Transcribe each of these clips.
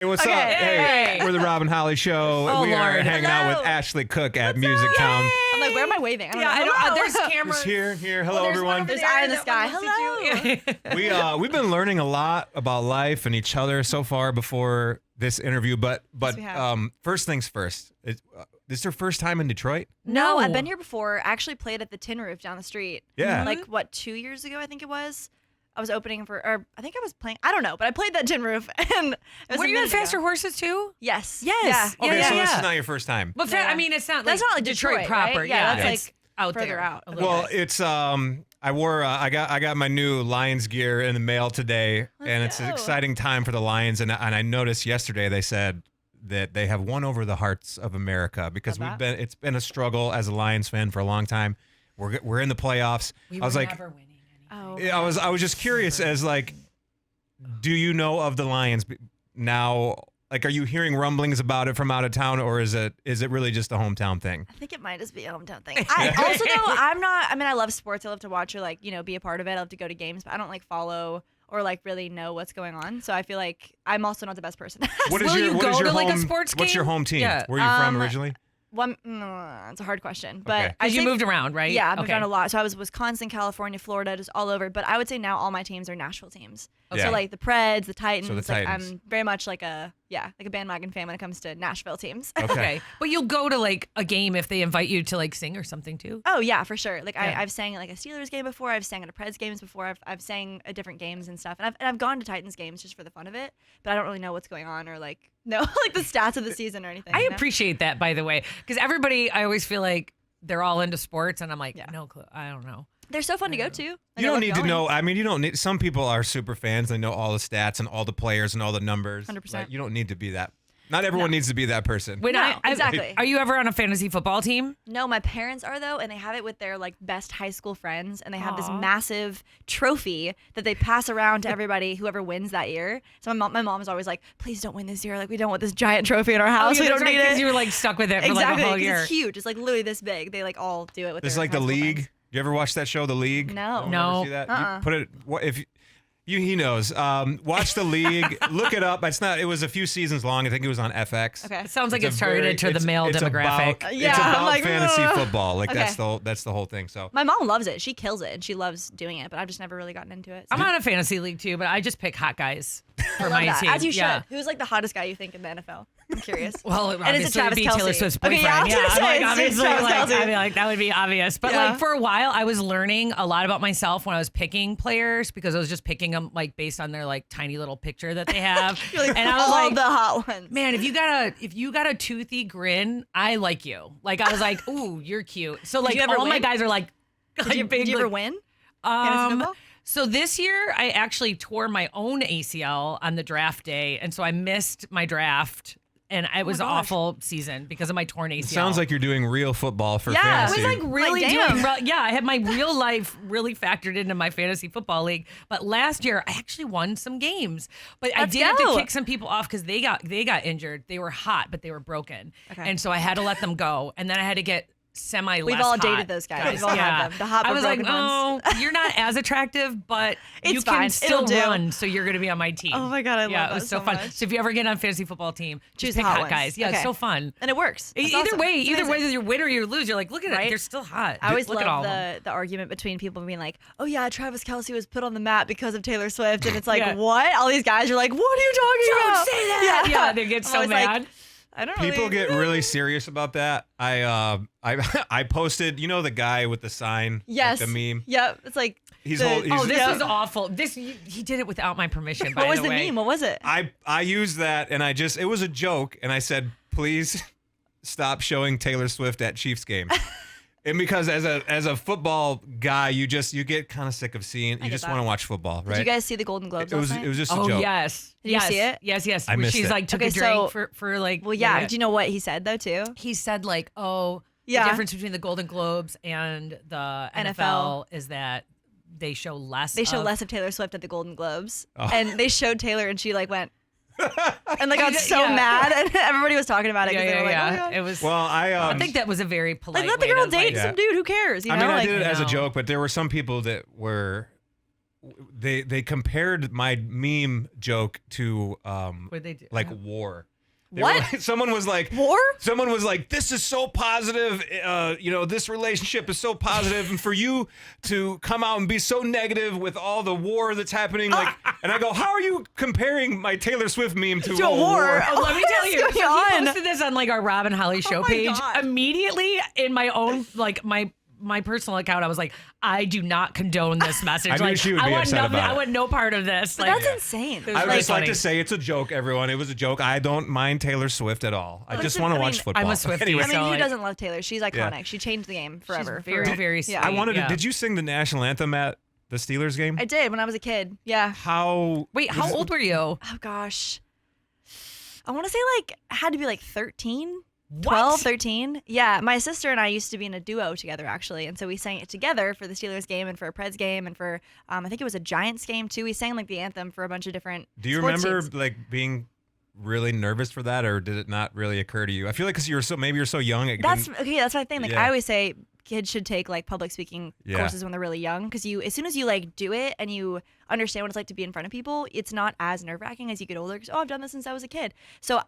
Hey, what's up? Hey, we're the Rob and Holly Show. We are hanging out with Ashley Cooke at MusicTown. I'm like, where am I waving? I know. There's cameras. Here. Hello, everyone. There's eye in the sky. Hello. We've been learning a lot about life and each other so far before this interview. But first things first. This is your first time in Detroit? No, I've been here before. I actually played at the Tin Roof down the street. Yeah. Like, 2 years ago, I think it was. I was opening or I think I was playing, I don't know, but I played that Tin Roof. And were you in Faster Horses too? Yes. Yes. Yeah. Okay, so this is not your first time. But I mean, it's not like that's not like Detroit proper. Right? Yeah, that's like out further there. out. Well, it's I wore I got my new Lions gear in the mail today, and it's an exciting time for the Lions. And I noticed yesterday they said that they have won over the hearts of America because it's been a struggle as a Lions fan for a long time. We're in the playoffs. I was like, never winning. I was just curious as like, do you know of the Lions now? Like, are you hearing rumblings about it from out of town, or is it really just a hometown thing? I think it might just be a hometown thing. I also though I love sports. I love to watch or be a part of it. I love to go to games, but I don't follow or really know what's going on. So I feel like I'm also not the best person. Will you go to a sports game? What's your home team? Yeah. Where are you from originally? It's a hard question, but you moved around, right? Yeah, I moved around a lot. So I was Wisconsin, California, Florida, just all over. But I would say now all my teams are Nashville teams. Okay. So the Preds, the Titans. So the Titans. I'm very much like a bandwagon fan when it comes to Nashville teams. Okay. But you'll go to a game if they invite you to sing or something too. Oh yeah, for sure. I've sang at a Steelers game before. I've sang at a Preds games before. I've sang at different games and stuff. And I've gone to Titans games just for the fun of it. But I don't really know what's going on or know the stats of the season or anything. I appreciate that, by the way, because everybody, I always feel like they're all into sports, and I'm like, no clue. I don't know. They're so fun to go to. You don't need to know. I mean, you don't need. Some people are super fans. They know all the stats and all the players and all the numbers. 100%. You don't need to be that. Not everyone needs to be that person. Exactly. Are you ever on a fantasy football team? No, my parents are though, and they have it with their best high school friends, and they have this massive trophy that they pass around to everybody whoever wins that year. So my mom is always like, "Please don't win this year. We don't want this giant trophy in our house. We don't need it." You were stuck with it for exactly, a whole year. It's huge. It's literally this big. They all do it with. It's their like the League. Friends. You ever watch that show, The League? No. No. See that? You put it. If he knows. Watch The League. Look it up. It was a few seasons long. I think it was on FX. Okay. It sounds like it's targeted to the male demographic. It's about fantasy football. That's the whole thing. So my mom loves it. She kills it, and she loves doing it. But I've just never really gotten into it. So. I'm on a fantasy league too, but I just pick hot guys for my team. As you should. Who's the hottest guy you think in the NFL? I'm curious. Well, and it's obviously it'd be Taylor Swift's boyfriend. Obviously, I'd be like, that would be obvious. But for a while, I was learning a lot about myself when I was picking players because I was just picking them based on their tiny little picture that they have. And I was all the hot ones. Man, if you got a toothy grin, I like you. I was like, ooh, you're cute. So all my guys are like, did you ever win? So this year, I actually tore my own ACL on the draft day, and so I missed my draft. And it was an awful season because of my torn ACL. It sounds like you're doing real football for fantasy. I was really doing. I had my real life really factored into my fantasy football league. But last year I actually won some games. But I did have to kick some people off because they got injured. They were hot, but they were broken. Okay. And so I had to let them go. And then I had to get semi-less We've all hot dated those guys. We've all had them. The hot, I was like, ones. You're not as attractive, but you fine. can still run, so you're going to be on my team. Oh my God, I love that. It was so fun. Much. So if you ever get on a fantasy football team, choose pick hot ones. guys. Yeah, it's so fun. And it works. Either way, whether you win or you lose, you're like, look at it, they're still hot. I always love the argument between people being like, oh yeah, Travis Kelce was put on the map because of Taylor Swift, and it's like, what? All these guys are like, what are you talking about? Don't say that. Yeah, they get so mad. I don't People get really serious about that. I posted, the guy with the sign, the meme. Yep, it's like this was awful. He did it without my permission. What was the meme? What was it? I used that and it was a joke, and I said, please stop showing Taylor Swift at Chiefs games. And because as a football guy, you get kind of sick of seeing. You just want to watch football, right? Did you guys see the Golden Globes? It was just a joke. Oh yes. Did you see it? Yes. I missed She's it. took a drink for Well, yeah. Do you know what he said though too? He said the difference between the Golden Globes and the NFL is that they show less. They show less of Taylor Swift at the Golden Globes, and they showed Taylor, and she went. And got so mad, and everybody was talking about it. It was. Well, I think that was a very polite. Let the girl date some dude. Who cares? I did it as a joke, but there were some people that were they compared my meme joke to What they do? like war. What? Someone was like, War? Someone was like, this is so positive. This relationship is so positive, and for you to come out and be so negative with all the war that's happening, like, and I go, how are you comparing my Taylor Swift meme to a war? Oh, let me tell you. What's So going he on? posted this on like our Rob and Holly show my page. God. Immediately in my own like my personal account, I was like, I do not condone this message. I knew like, she would be want upset nothing, about I it. want no part of this. But Like, that's insane. It was I would really just like funny. to say it's a joke, everyone. It was a joke. I don't mind Taylor Swift at all. I just listen, want to I watch mean, football. I'm a Swiftie, Anyway, I mean, so, who like- doesn't love Taylor? She's iconic. She changed the game forever. She's very, very sweet. Yeah. I wanted to. Yeah. Did you sing the national anthem at the Steelers game? I did when I was a kid. Yeah. How? Wait, how old were you? Oh gosh. I want to say like had to be like 13. What? 12, 13. Yeah, my sister and I used to be in a duo together, actually. And so we sang it together for the Steelers game and for a Preds game and for, I think it was a Giants game, too. We sang like the anthem for a bunch of different Do you sports remember teams. like being really nervous for that, or did it not really occur to you? I feel like because you're so young. It That's didn't- okay. That's my thing. Like Yeah. I always say, kids should take like public speaking Yeah. courses when they're really young because as soon as you like do it and you understand what it's like to be in front of people, it's not as nerve wracking as you get older. Because I've done this since I was a kid, so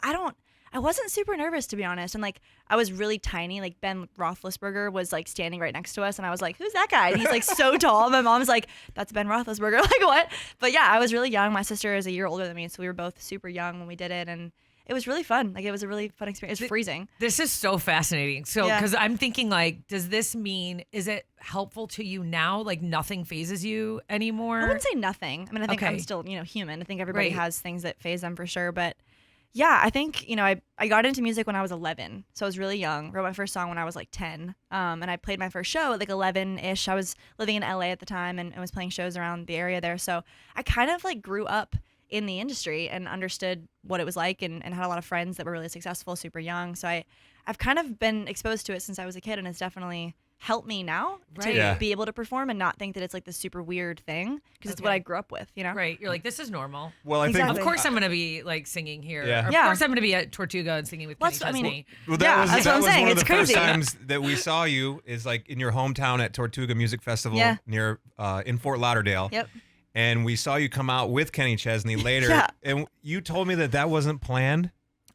I wasn't super nervous, to be honest. And like I was really tiny. Like Ben Roethlisberger was like standing right next to us, and I was like, "Who's that guy?" And he's like so tall. My mom's like, "That's Ben Roethlisberger." Like what? But yeah, I was really young. My sister is a year older than me, so we were both super young when we did it, and it was really fun. Like it was a really fun experience. It was freezing. This is so fascinating. So, Yeah. because I'm thinking, like, does this mean, is it helpful to you now? Like, nothing phases you anymore? I wouldn't say nothing. I mean, I think I'm Okay. still, human. I think everybody Right. has things that phase them for sure. But yeah, I think, I got into music when I was 11. So I was really young. Wrote my first song when I was like 10. And I played my first show at like 11-ish. I was living in LA at the time and was playing shows around the area there. So I kind of like grew up in the industry and understood what it was like and had a lot of friends that were really successful super young. So I've kind of been exposed to it since I was a kid, and it's definitely helped me now Right. to Yeah. be able to perform and not think that it's like this super weird thing because it's what Okay. I grew up with, Right. You're like, this is normal. Well, I Exactly. Of course, I'm going to be like singing here. Yeah. Of Yeah. course, I'm going to be at Tortuga and singing with Well, Kenny that's- I mean, Chesney. Well, Yeah, that was that's what I'm one saying. of It's the first crazy. times that we saw you is like in your hometown at Tortuga Music Festival Yeah. near in Fort Lauderdale. Yep. And we saw you come out with Kenny Chesney later. Yeah. And you told me that wasn't planned.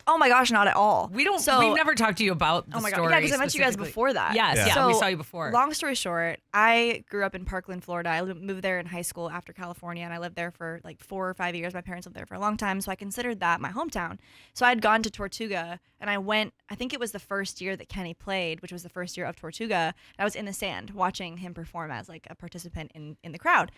Oh my gosh, not at all. We don't. So, we've never talked to you about the Oh my god. story. Yeah, because I met you guys specifically. before that. Yes, Yeah. yeah, we So, saw you before. Long story short, I grew up in Parkland, Florida. I moved there in high school after California, and I lived there for like 4 or 5 years. My parents lived there for a long time, so I considered that my hometown. So I had gone to Tortuga, and I went. I think it was the first year that Kenny played, which was the first year of Tortuga. And I was in the sand watching him perform as like a participant in the crowd.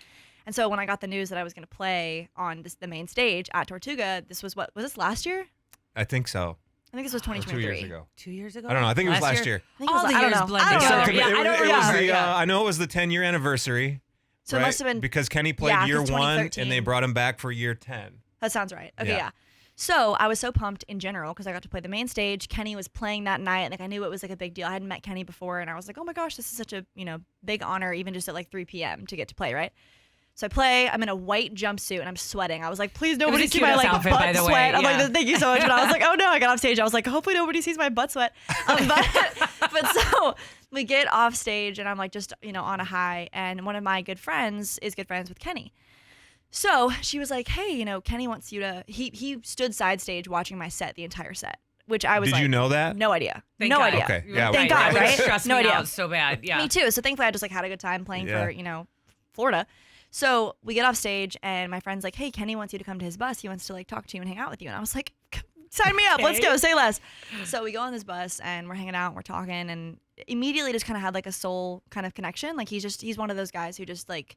And so when I got the news that I was going to play on the main stage at Tortuga, this was this last year? I think so. I think this was Or 2023. 2 years ago. 2 years ago. I don't know. I think it was last year. I think it All was, the I don't years know. blend I don't together. know. Yeah, I don't it was remember, the, yeah. I know it was the 10-year anniversary. So it right? must have been because Kenny played yeah, year 'cause 1 and 2013. they brought him back for year 10. That sounds right. Okay, Yeah. yeah. So I was so pumped in general because I got to play the main stage. Kenny was playing that night, and like I knew it was like a big deal. I hadn't met Kenny before, and I was like, oh my gosh, this is such a big honor, even just at like 3 p.m. to get to play, right? So I play. I'm in a white jumpsuit and I'm sweating. I was like, please nobody was a see my cute-ass like outfit, butt by the way, sweat. I'm yeah. like, thank you so much. And I was like, oh no, I got off stage. I was like, hopefully nobody sees my butt sweat. But so we get off stage and I'm like just on a high. And one of my good friends is good friends with Kenny. So she was like, hey, Kenny wants you to. He stood side stage watching my set, the entire set, which I was Did like, you know that? no idea, Thank no God. idea. Okay, yeah, Thank right, God, right. right? Stressed No me idea. out so bad. Yeah. Me too. So thankfully I just like had a good time playing Yeah. for, Florida. So we get off stage and my friend's like, hey, Kenny wants you to come to his bus. He wants to like talk to you and hang out with you. And I was like, sign me up. Let's Okay. go. Say less. So we go on this bus and we're hanging out and we're talking and immediately just kind of had like a soul kind of connection. Like he's one of those guys who just like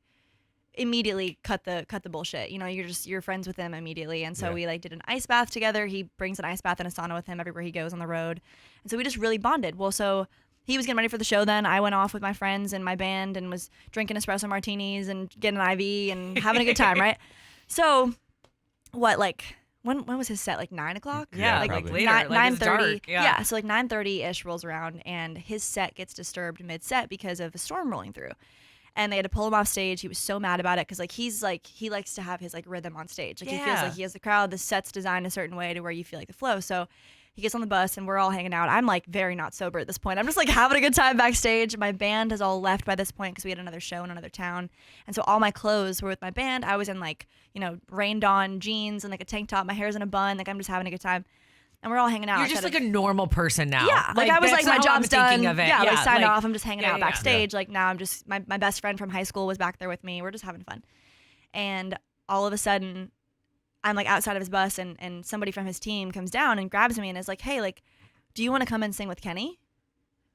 immediately cut the bullshit. You're friends with him immediately. And so Yeah. we like did an ice bath together. He brings an ice bath and a sauna with him everywhere he goes on the road. And so we just really bonded. Well, so he was getting ready for the show then. I went off with my friends and my band and was drinking espresso martinis and getting an IV and having a good time, right? So what, like when was his set? Like 9 o'clock? Yeah, like later, Nine, like it's 9:30. dark, yeah. So like 9:30-ish rolls around and his set gets disturbed mid-set because of a storm rolling through. And they had to pull him off stage. He was so mad about it because he likes to have his like rhythm on stage. Like he feels Yeah. like he has the crowd. The set's designed a certain way to where you feel like the flow. So he gets on the bus and we're all hanging out. I'm like very not sober at this point. I'm just like having a good time backstage. My band has all left by this point because we had another show in another town. And so all my clothes were with my band. I was in like, rained on jeans and like a tank top. My hair's in a bun. Like I'm just having a good time. And we're all hanging out. You're just like a normal person now. Yeah. Like I was like, my job's done. Of it. Yeah, like signed off. I'm just hanging out yeah. backstage. Like now I'm just, my best friend from high school was back there with me. We're just having fun. And all of a sudden, I'm like outside of his bus and somebody from his team comes down and grabs me and is like, hey, like, do you want to come and sing with Kenny?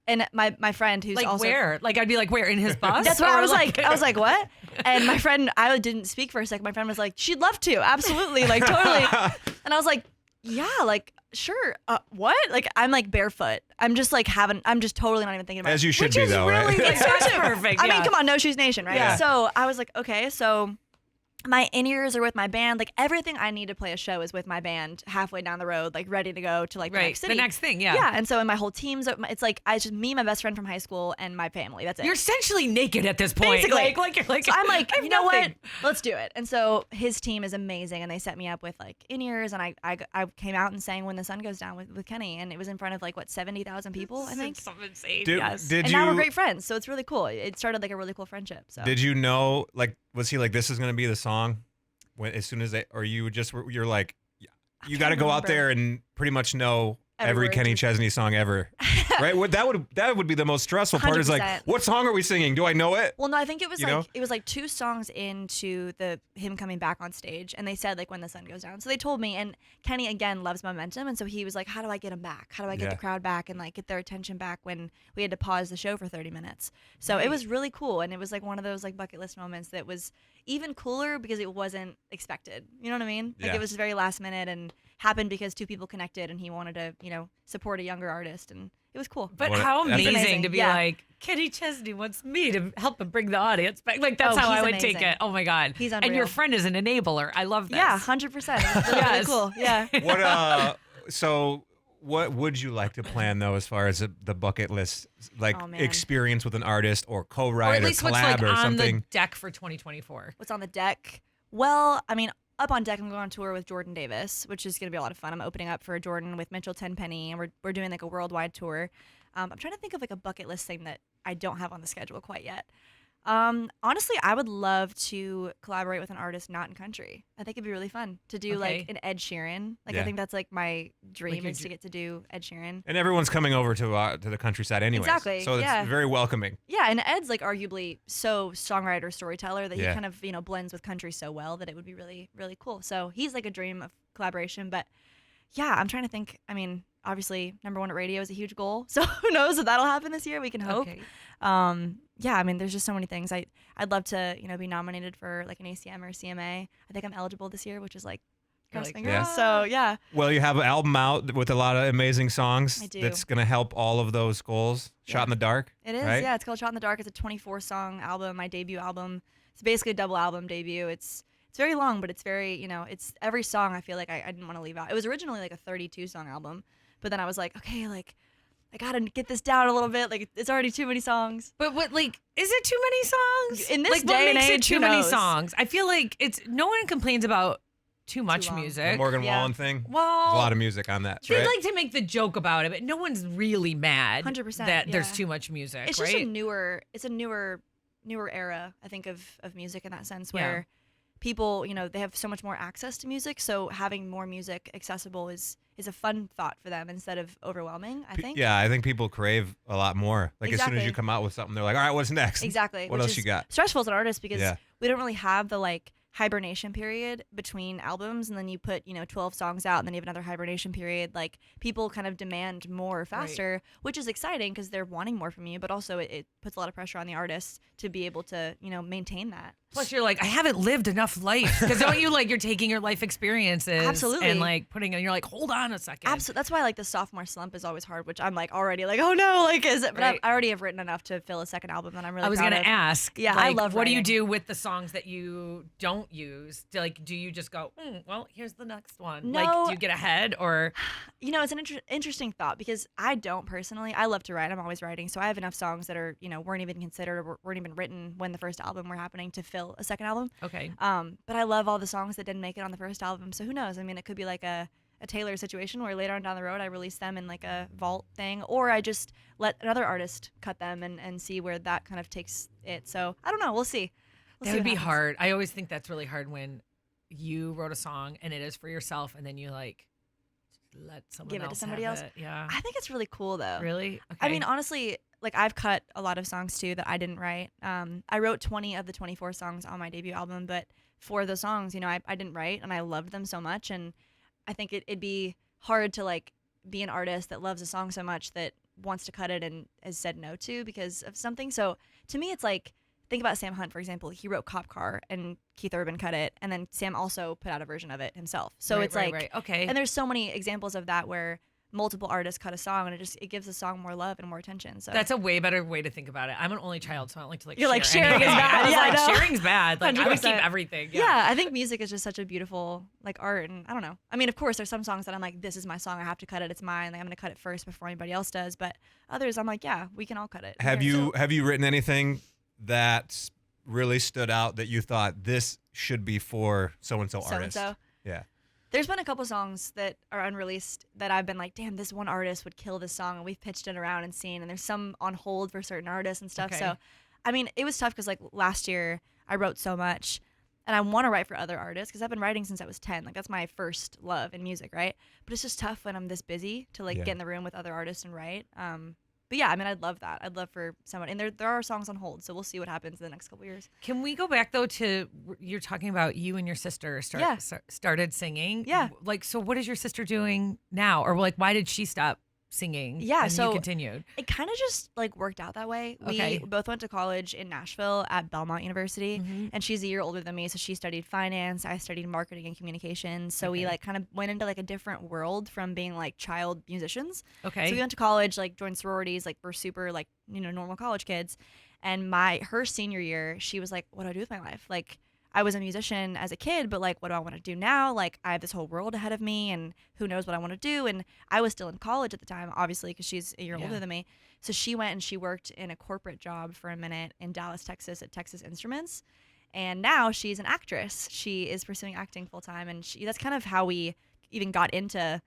And my friend who's like also where? Like I'd be like, where, in his bus? That's what I was like. I was like, what? And my friend, I didn't speak for a second. My friend was like, she'd love to, absolutely, like totally. And I was like, yeah, like sure. What? Like I'm like barefoot. I'm just like I'm just totally not even thinking about it. As you should be though, really, right? It's perfect. I mean, come on, No Shoes Nation, right? Yeah. So I was like, okay, so my in-ears are with my band. Like everything I need to play a show is with my band halfway down the road, like ready to go to like the next city. The next thing, yeah. Yeah, and so in my whole team's, it's like it's just me, my best friend from high school, and my family. That's it. You're essentially naked at this point. Basically. Like So I'm like, I have you know nothing. what? Let's do it. And so his team is amazing, and they set me up with like in-ears, and I came out and sang When the Sun Goes Down with Kenny, and it was in front of like 70,000 people, I think. It's something insane. Yes. Did and you, now we're great friends, so it's really cool. It started like a really cool friendship. So Did you know, like, was he like, this is going to be the song? As soon as or you're like, you got to go out there and pretty much know every Kenny Chesney song ever, right? That would be the most stressful part. Is like, 100%. what song are we singing? Do I know it? Well, no, I think it was You it was like 2 songs into him coming back on stage, and they said like When the Sun Goes Down. So they told me, and Kenny again loves momentum, and so he was like, how do I get him back? How do I get the crowd back and like get their attention back when we had to pause the show for 30 minutes? So it was really cool, and it was like one of those like bucket list moments that was even cooler because it wasn't expected. You know what I mean? Like it was very last minute and happened because 2 people connected, and he wanted to support a younger artist, and it was cool. But how amazing to be like, Kenny Chesney wants me to help him bring the audience back. Like that's how I would take it. Oh my God. He's unreal. And your friend is an enabler. I love this. Yeah, 100%. It's really, really cool. Yeah. What would you like to plan though, as far as the bucket list, like experience with an artist or co-write or collab or something? On the deck for 2024. What's on the deck? Well, I mean, up on deck, I'm going on tour with Jordan Davis, which is going to be a lot of fun. I'm opening up for Jordan with Mitchell Tenpenny, and we're doing like a worldwide tour. I'm trying to think of like a bucket list thing that I don't have on the schedule quite yet. Honestly, I would love to collaborate with an artist not in country. I think it'd be really fun to do like an Ed Sheeran. Like I think that's like my dream is to get to do Ed Sheeran. And everyone's coming over to the countryside anyway. Exactly. So it's very welcoming. Yeah, and Ed's like arguably so songwriter, storyteller that he kind of, blends with country so well that it would be really, really cool. So he's like a dream of collaboration. But yeah, I'm trying to think. I mean, obviously, #1 at radio is a huge goal. So who knows if that'll happen this year? We can hope. Okay. Yeah, I mean, there's just so many things. I'd love to, be nominated for like an ACM or CMA. I think I'm eligible this year, which is like cross fingers. Yeah. So yeah. Well, you have an album out with a lot of amazing songs. I do. That's gonna help all of those goals. Shot in the Dark. It is. Right? Yeah, it's called Shot in the Dark. It's a 24-song album, my debut album. It's basically a double album debut. It's very long, but it's very, it's every song I feel like I didn't want to leave out. It was originally like a 32-song album, but then I was like, okay, like I gotta get this down a little bit. Like it's already too many songs. But what, like, is it too many songs? In this like, day what and makes age, it too who many knows? songs? I feel like no one complains about too much long. music. The Morgan Wallen thing. Well, there's a lot of music on that. They Right? like to make the joke about it, but no one's really mad 100%, that there's yeah. too much music. It's right? just a newer era, I think, of music in that sense, where people, they have so much more access to music. So having more music accessible is a fun thought for them instead of overwhelming, I think. Yeah, I think people crave a lot more. Like as soon as Exactly. you come out with something, they're like, all right, what's next? Exactly. What which else is you got? Stressful as an artist because Yeah. we don't really have the like hibernation period between albums, and then you put 12 songs out and then you have another hibernation period. Like people kind of demand more faster, which is exciting because they're wanting more from you, but also it puts a lot of pressure on the artists to be able to maintain that. Plus, you're like, I haven't lived enough life. Because don't you like, you're taking your life experiences Absolutely. and like putting it, you're like, hold on a second. Absolutely. That's why like the sophomore slump is always hard, which I'm like already like, oh no, like is it? But Right. I already have written enough to fill a second album that I'm really I was proud going to of. ask. Yeah, like, I love what do you writing. do with the songs that you don't use? Do you just go, well, here's the next one? Like, No. do you get ahead or? It's an interesting thought because I don't personally. I love to write. I'm always writing. So I have enough songs that are, weren't even considered or weren't even written when the first album were happening to fill a second album. Okay. But I love all the songs that didn't make it on the first album. So who knows? I mean, it could be like a a Taylor situation where later on down the road I release them in like a vault thing, or I just let another artist cut them and see where that kind of takes it. So I don't know. We'll see. That would be hard. I always think that's really hard when you wrote a song and it is for yourself, and then you like let someone give it else to somebody have else. It. Yeah. I think it's really cool though. Really? Okay. I mean, honestly, like I've cut a lot of songs too that I didn't write. I wrote 20 of the 24 songs on my debut album, but 4 of those songs, you know, I didn't write, and I loved them so much. And I think it'd be hard to like be an artist that loves a song so much that wants to cut it and has said no to because of something. So to me, it's like, think about Sam Hunt, for example. He wrote Cop Car and Keith Urban cut it, and then Sam also put out a version of it himself. So it's like, okay. And there's so many examples of that where multiple artists cut a song, and it gives the song more love and more attention. So that's a way better way to think about it. I'm an only child, so I don't like to like. You're like, share sharing is anything. bad. I was Yeah, I like, know. sharing's bad. Like I would keep 100%. everything. Yeah, I think music is just such a beautiful like art, and I don't know. I mean, of course, there's some songs that I'm like, this is my song, I have to cut it, it's mine. Like I'm gonna cut it first before anybody else does. But others, I'm like, yeah, we can all cut it. Have Yeah. you written anything that really stood out that you thought this should be for so and so artist? So-and-so? Yeah. There's been a couple songs that are unreleased that I've been like, damn, this one artist would kill this song, and we've pitched it around and seen, and there's some on hold for certain artists and stuff. Okay. So, I mean, it was tough because like last year I wrote so much, and I want to write for other artists because I've been writing since I was 10. Like that's my first love in music, right? But it's just tough when I'm this busy to like Yeah. get in the room with other artists and write. But yeah, I mean, I'd love that. I'd love for someone, and there are songs on hold, so we'll see what happens in the next couple years. Can we go back though to you're talking about you and your sister started singing? Yeah. Like, so what is your sister doing now, or like why did she stop singing? Yeah, and so you continued. It kind of just like worked out that way. Okay. We both went to college in Nashville at Belmont University, Mhm. and she's a year older than me, so she studied finance. I studied marketing and communications. So we Okay. like kind of went into like a different world from being like child musicians. Okay. So we went to college, like joined sororities, like we're super like, you know, normal college kids. And her senior year, she was like, what do I do with my life? Like I was a musician as a kid, but like, what do I want to do now? Like I have this whole world ahead of me, and who knows what I want to do. And I was still in college at the time, obviously, because she's a year Yeah. older than me. So she went and she worked in a corporate job for a minute in Dallas, Texas at Texas Instruments. And now she's an actress. She is pursuing acting full time. And that's kind of how we even got into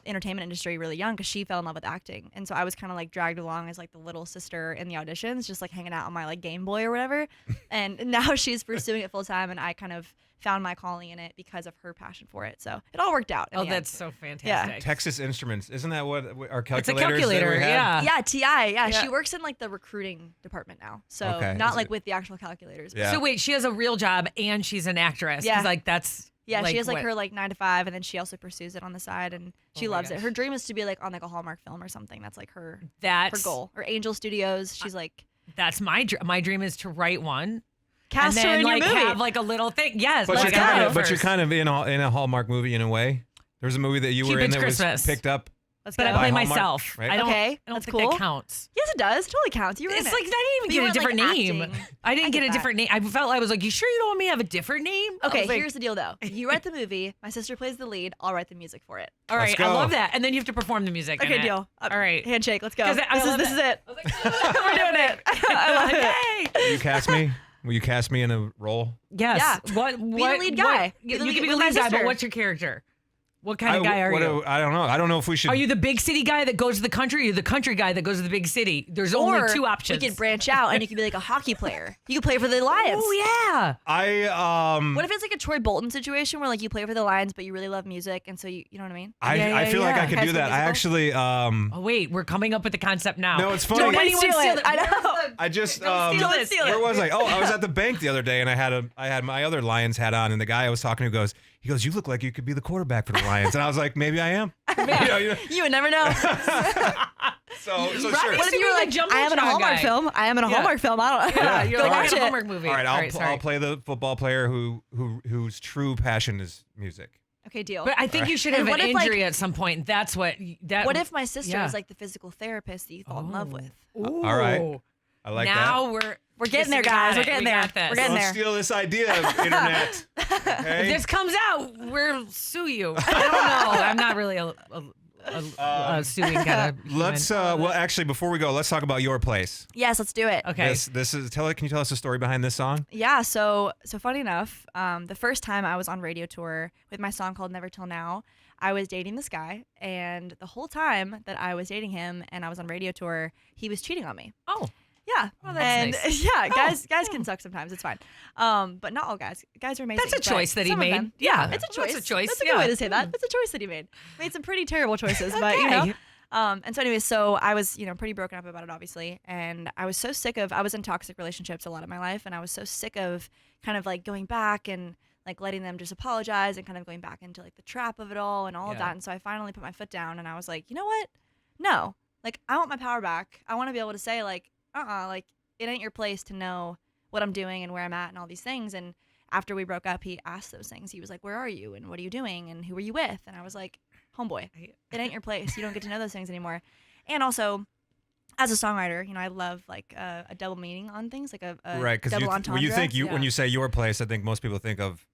entertainment industry really young, because she fell in love with acting. And so I was kind of like dragged along as like the little sister in the auditions, just like hanging out on my like Game Boy or whatever. And now she's pursuing it full time, and I kind of found my calling in it because of her passion for it. So it all worked out. in Oh, the end. that's so fantastic. Texas Instruments, isn't that what our It's calculators? a calculator. that we had? Yeah. Yeah, TI. Yeah, Yeah. she works in like the recruiting department now. So Okay. not Is like it- with the actual calculators. Yeah. So wait, she has a real job and she's an actress. 'Cause, Yeah. like that's. Yeah, she has like what- her like 9 to 5, and then she also pursues it on the side, and she Oh my loves it. gosh. Her dream is to be like on like a Hallmark film or something. That's like her That's goal. Or Angel Studios. She's like That's my dream. My dream is to write one cast and her then in like your movie. have like a little thing. Yes, But like, you're I kind wrote of, but you're first. kind of in a Hallmark movie in a way. There's a movie that you were in Cupid's that Christmas. was picked up. Let's But go. I play Hallmark, myself. right? I don't. Okay, I don't that's think cool. that counts. Yes, it does. It totally counts. You were in It's it. like I didn't But even you get a weren't, different like, name. acting. I didn't I get get a that. different name. I felt I was like, you sure you don't want me to have a different name? I Okay, was like, here's the deal though. You write the movie. My sister plays the lead. I'll write the music for it. all right, Let's I go. love that. And then you have to perform the music. Okay, in it. deal. All right. Handshake. Let's go. 'Cause I love This is it. I was like, We're doing it. I love it. Yay! Will you cast me? Will you cast me in a role? Yes. Yeah. What? the What? lead guy. What, Be the you lead can be the with my lead guy, but sister. what's your character? What kind of guy are you? I don't know. I don't know if we should. Are you the big city guy that goes to the country, or you the country guy that goes to the big city? There's only Or two options. we could branch out, and you could be like a hockey player. You could play for the Lions. Oh yeah. What if it's like a Troy Bolton situation where like you play for the Lions, but you really love music, and so you know what I mean? I feel like I could High do School that. I Musical? actually Oh wait, we're coming up with the concept now. No, it's funny. Don't Don't anyone steal steal it. it. I know. I just Don't steal it. Steal it. where was I? Oh, I was at the bank the other day, and I had my other Lions hat on, and the guy I was talking to goes, you look like you could be the quarterback for the Lions, and I was like, maybe I am. you know, You would never know. so Right. sure. What if you were like, Jumbotron I am in a Hallmark guy. film. I am in a Yeah. Hallmark film. I don't. Yeah, Yeah. you're Go like watch a it. Hallmark movie. All right, sorry. I'll play the football player whose true passion is music. Okay, deal. But I think you should And have an what if, like- injury at some point. That's what. What if my sister yeah. was like the physical therapist that you fall in love with? Ooh. All right. I like now that. We're getting there, we got guys. We're it. getting We there. got this. We're getting Don't there. steal this idea, internet. Okay? If this comes out, we'll sue you. I don't know. I'm not really a suing kind of. Let's well actually before we go, let's talk about your place. Yes, let's do it. Okay. This is can you tell us the story behind this song? Yeah, so funny enough, the first time I was on radio tour with my song called Never Till Now, I was dating this guy, and the whole time that I was dating him and I was on radio tour, he was cheating on me. Oh. Yeah. Oh, that's nice. Yeah, guys can suck sometimes. It's fine. But not all guys. Guys are amazing. That's a choice that he made. Them, Yeah. It's a choice. That's a choice. That's a good way to say that. It's a choice that he made. Made some pretty terrible choices, but you know. And so anyways, so I was, pretty broken up about it, obviously. And I was so sick of, I was in toxic relationships a lot of my life. And I was so sick of kind of like going back and like letting them just apologize and kind of going back into like the trap of it all and all of that. And so I finally put my foot down and I was like, you know what? No, like I want my power back. I want to be able to say like, like it ain't your place to know what I'm doing and where I'm at and all these things. And after we broke up, he asked those things. He was like, where are you? And what are you doing? And who are you with? And I was like, homeboy, it ain't your place. You don't get to know those things anymore. And also, as a songwriter, I love like a double meaning on things, like a right, double entendre. When you think when you say your place, I think most people think of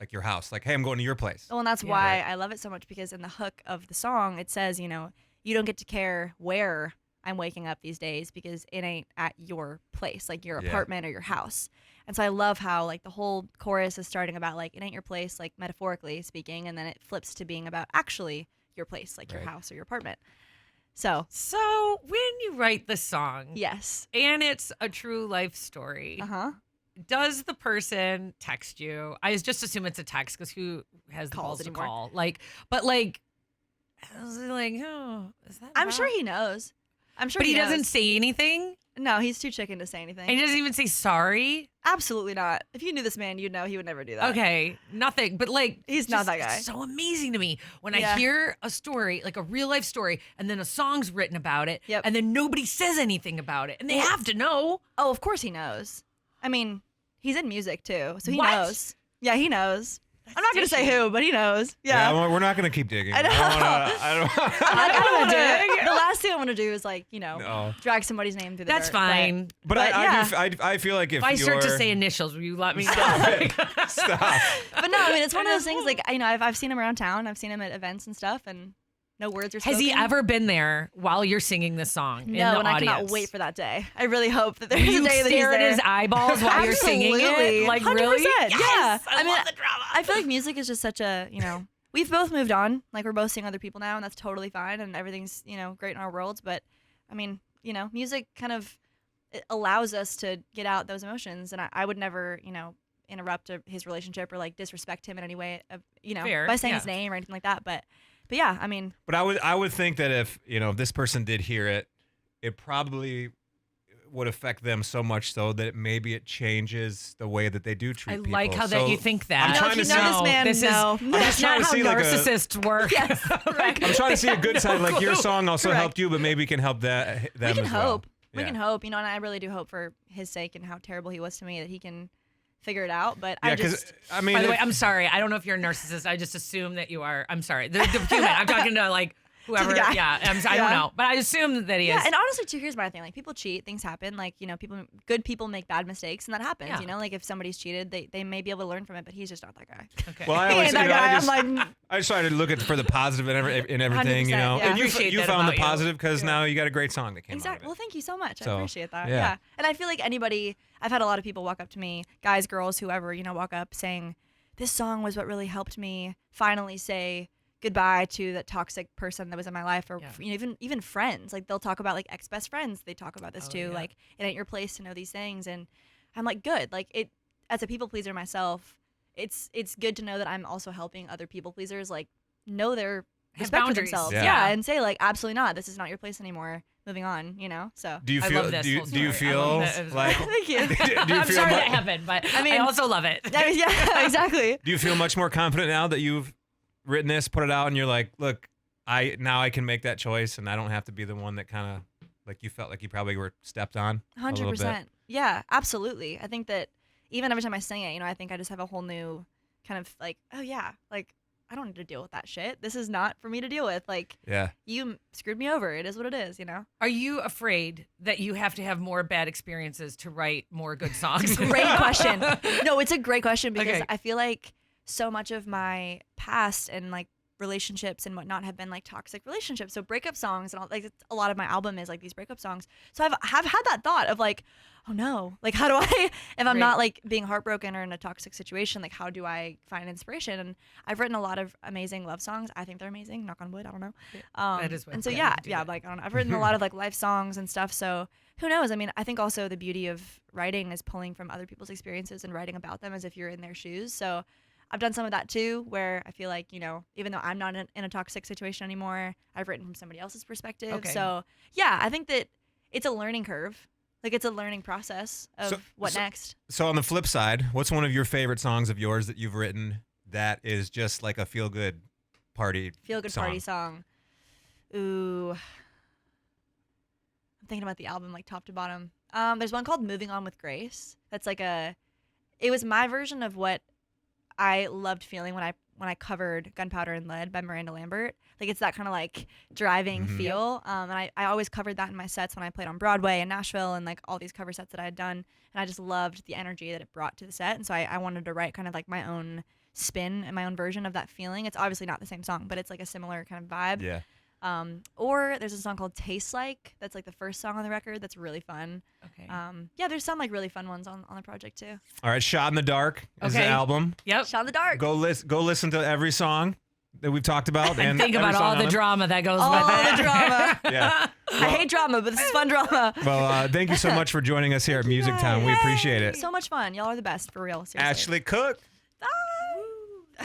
like your house, like, hey, I'm going to your place. Well, and that's why I love it so much, because in the hook of the song, it says, you don't get to care where I'm waking up these days because it ain't at your place, like your apartment or your house. And so I love how like the whole chorus is starting about like it ain't your place, like metaphorically speaking, and then it flips to being about actually your place, like your house or your apartment. So when you write the song, yes, and it's a true life story, does the person text you? I just assume it's a text because who has the balls to call? Like, but like, I was like, oh, is that? I'm sure he knows. I'm sure, but he knows. doesn't say anything. No, he's too chicken to say anything. And he doesn't even say sorry. Absolutely not. If you knew this man, you'd know he would never do that. Okay, nothing. But like, he's not that guy. It's so amazing to me when I hear a story, like a real life story, and then a song's written about it, and then nobody says anything about it, and they have to know. Oh, of course he knows. I mean, he's in music too, so he knows. Yeah, he knows. I'm not going to say who, but he knows. Yeah, we're not going to keep digging. I know. I don't want to dig. The last thing I want to do is like, drag somebody's name through the That's dirt, fine. But I feel like if I start to say initials, will you let me know? Stop. But no, I mean, it's one of those things like, I've seen him around town. I've seen him at events and stuff, and no words are spoken. Has he ever been there while you're singing this song? No, and I cannot wait for that day. I really hope that there's a day that he's stare there. at his eyeballs while you're singing it? Like, 100%. really? Yeah. Yes, I love the drama. I feel like music is just such a, we've both moved on. Like, we're both seeing other people now, and that's totally fine, and everything's, great in our worlds. But, I mean, music kind of it allows us to get out those emotions, and I would never, interrupt his relationship or, like, disrespect him in any way, Fair, by saying his name or anything like that. But yeah, I mean. But I would think that if this person did hear it, it probably would affect them so much so that maybe it changes the way that they do treat people. I like how that you think that. I'm trying to see this man. That's not how narcissists work. Yes, correct. I'm trying to see a good side. Like your song also helped you, but maybe it can help them we can as hope. Well. We can hope. And I really do hope for his sake and how terrible he was to me that he can figure it out. But yeah, I mean, by the way, I'm sorry. I don't know if you're a narcissist. I just assume that you are. I'm sorry. The human. I'm talking to like whoever. Yeah. I don't know, but I assume that he is. Yeah, and honestly, too, here's my thing. Like, people cheat, things happen. Like, good people make bad mistakes, and that happens. Yeah. Like if somebody's cheated, they may be able to learn from it, but he's just not that guy. Okay. Well, I always, I just try to look for the positive in everything, Yeah. And you that found the about you. positive because now you got a great song that came out of Exactly. it. Well, thank you so much. I So, appreciate that. yeah. Yeah. And I feel like I've had a lot of people walk up to me, guys, girls, whoever, walk up saying, this song was what really helped me finally say goodbye to that toxic person that was in my life, or even friends. Like, they'll talk about like ex-best friends. They talk about this too. Yeah. Like, it ain't your place to know these things. And I'm like, good. Like, it, as a people pleaser myself, it's good to know that I'm also helping other people pleasers like know their respect for themselves. Yeah. And say like, absolutely not. This is not your place anymore. Moving on, So do you feel? I love this do you feel like? Thank you. I'm sorry that happened, but I also love it. Yeah, exactly. Do you feel much more confident now that you've written this, put it out, and you're like, look, I can make that choice, and I don't have to be the one that kind of like you felt like you probably were stepped on. 100%. Yeah, absolutely. I think that even every time I sing it, I think I just have a whole new kind of like, oh yeah, like I don't need to deal with that shit. This is not for me to deal with. Like, you screwed me over. It is what it is, Are you afraid that you have to have more bad experiences to write more good songs? Great question. No, it's a great question because I feel like so much of my past and like relationships and whatnot have been like toxic relationships. So breakup songs and all, like a lot of my album is like these breakup songs. So I've had that thought of like, oh no, like how do I, if I'm not like being heartbroken or in a toxic situation, like how do I find inspiration? And I've written a lot of amazing love songs. I think they're amazing. Knock on wood. I don't know. That is and so like I don't know. I've written a lot of like life songs and stuff. So who knows? I mean, I think also the beauty of writing is pulling from other people's experiences and writing about them as if you're in their shoes. So I've done some of that too, where I feel like, even though I'm not in a toxic situation anymore, I've written from somebody else's perspective. Okay. So yeah, I think that it's a learning curve. Like it's a learning process of what next. So on the flip side, what's one of your favorite songs of yours that you've written that is just like a feel-good party song? Ooh. I'm thinking about the album like top to bottom. There's one called Moving On with Grace. That's like it was my version of what I loved feeling when I covered Gunpowder and Lead by Miranda Lambert. Like it's that kind of like driving feel. And I always covered that in my sets when I played on Broadway in Nashville and like all these cover sets that I had done. And I just loved the energy that it brought to the set. And so I wanted to write kind of like my own spin and my own version of that feeling. It's obviously not the same song, but it's like a similar kind of vibe. Yeah. Or there's a song called Tastes Like. That's like the first song on the record. That's really fun. Okay. Yeah, there's some like really fun ones on the project too. All right, Shot in the Dark is the album. Yep. Shot in the Dark. Go listen to every song that we've talked about and think about all the drama that goes with all that. the drama. Yeah. I hate drama, but this is fun drama. Well, thank you so much for joining us here at MusicTown. We appreciate it. So much fun. Y'all are the best, for real. Seriously. Ashley Cooke.